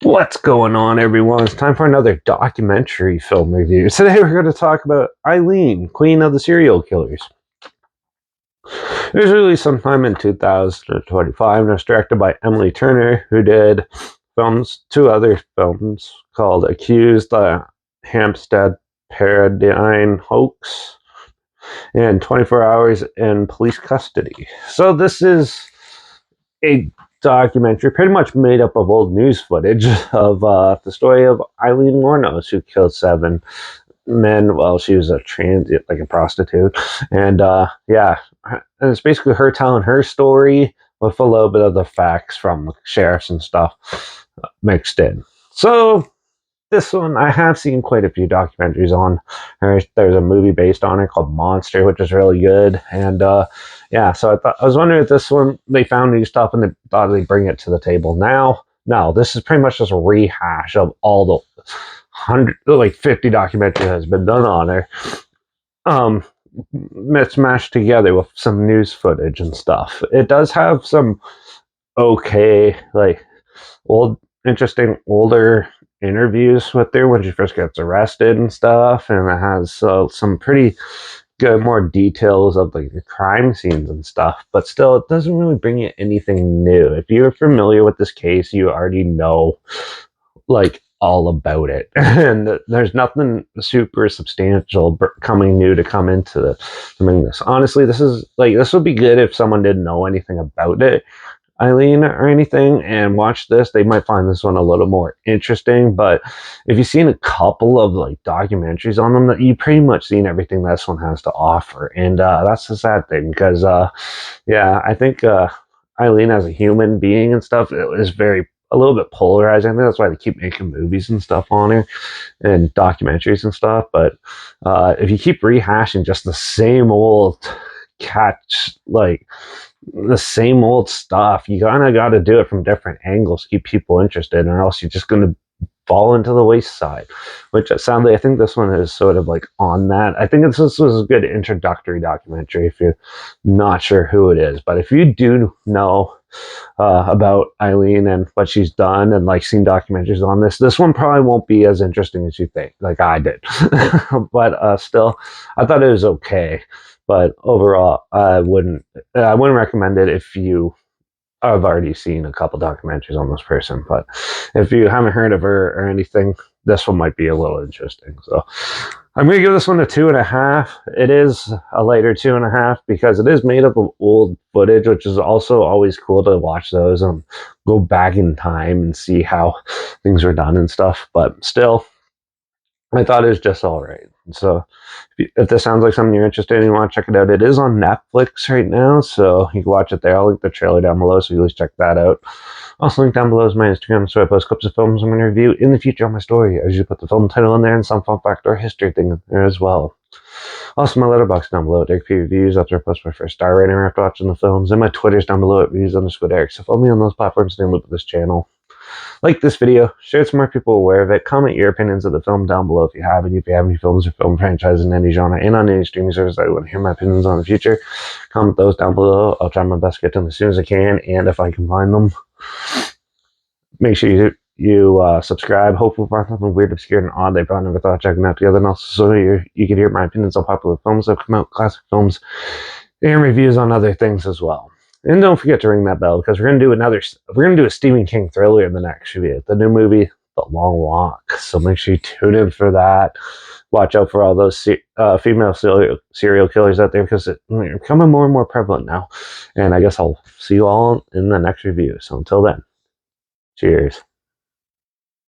What's going on, everyone? It's time for another documentary film review. Today we're going to talk about Aileen, Queen of the Serial Killers. It was released sometime in 2025 and was directed by Emily Turner, who did two other films called Accused, the Hampstead Paradigm Hoax, and 24 Hours in Police Custody. So this is a documentary pretty much made up of old news footage of the story of Aileen Wuornos, who killed 7 men while she was a transient, like a prostitute. And yeah, and it's basically her telling her story with a little bit of the facts from the sheriffs and stuff mixed in. So this one, I have seen quite a few documentaries on her. There's a movie based on her called Monster, which is really good. And yeah, so I was wondering if this one, they found new stuff and they thought they'd bring it to the table now. No, this is pretty much just a rehash of all the 50 documentaries that has been done on her. It's mashed together with some news footage and stuff. It does have some okay, like interesting older interviews with her when she first gets arrested and stuff, and it has some pretty good more details of like the crime scenes and stuff, but still it doesn't really bring you anything new. If you're familiar with this case, you already know like all about it and there's nothing super substantial coming new to come into this. Honestly, this would be good if someone didn't know anything about it, Aileen, or anything, and watch this. They might find this one a little more interesting. But if you've seen a couple of like documentaries on them, that you pretty much seen everything this one has to offer, and that's the sad thing because yeah, I think Aileen as a human being and stuff, it was a little bit polarizing. I think that's why they keep making movies and stuff on her and documentaries and stuff. But if you keep rehashing just the same old the same old stuff, you kind of got to do it from different angles to keep people interested, or else you're just going to fall into the wayside, which sadly I think this one is sort of like on that. I think this was a good introductory documentary if you're not sure who it is. But if you do know about Aileen and what she's done and like seen documentaries on this one probably won't be as interesting as you think, like I did. But still, I thought it was okay. But overall, I wouldn't recommend it if you have already seen a couple documentaries on this person. But if you haven't heard of her or anything, this one might be a little interesting. So I'm going to give this one a 2.5. It is a lighter 2.5 because it is made up of old footage, which is also always cool to watch those and go back in time and see how things were done and stuff. But still, I thought it was just all right. So if this sounds like something you're interested in, you want to check it out, it is on Netflix right now, so you can watch it there. I'll link the trailer down below, so you at least check that out. Also, link down below is my Instagram, so I post clips of films I'm going to review in the future on my story. I usually put the film title in there and some fun fact or history thing in there as well. Also, my letterbox down below at Derek P Reviews, after I post my first star rating after watching the films, and my Twitter's down below at reviews_Derek. So follow me on those platforms to loop this channel. Like this video, share it so more people are aware of it. Comment your opinions of the film down below if you have any. If you have any films or film franchises in any genre and on any streaming service that you want to hear my opinions on in the future, comment those down below. I'll try my best to get to them as soon as I can, and if I can find them. Make sure you subscribe. Hopefully find something weird, obscure, and odd that I probably never thought of checking out together. And also so you can hear my opinions on popular films that come out, classic films, and reviews on other things as well. And don't forget to ring that bell because we're gonna do a Stephen King thriller in the next review, the new movie, The Long Walk. So make sure you tune in for that. Watch out for all those female serial killers out there because they're becoming more and more prevalent now. And I guess I'll see you all in the next review. So until then, cheers.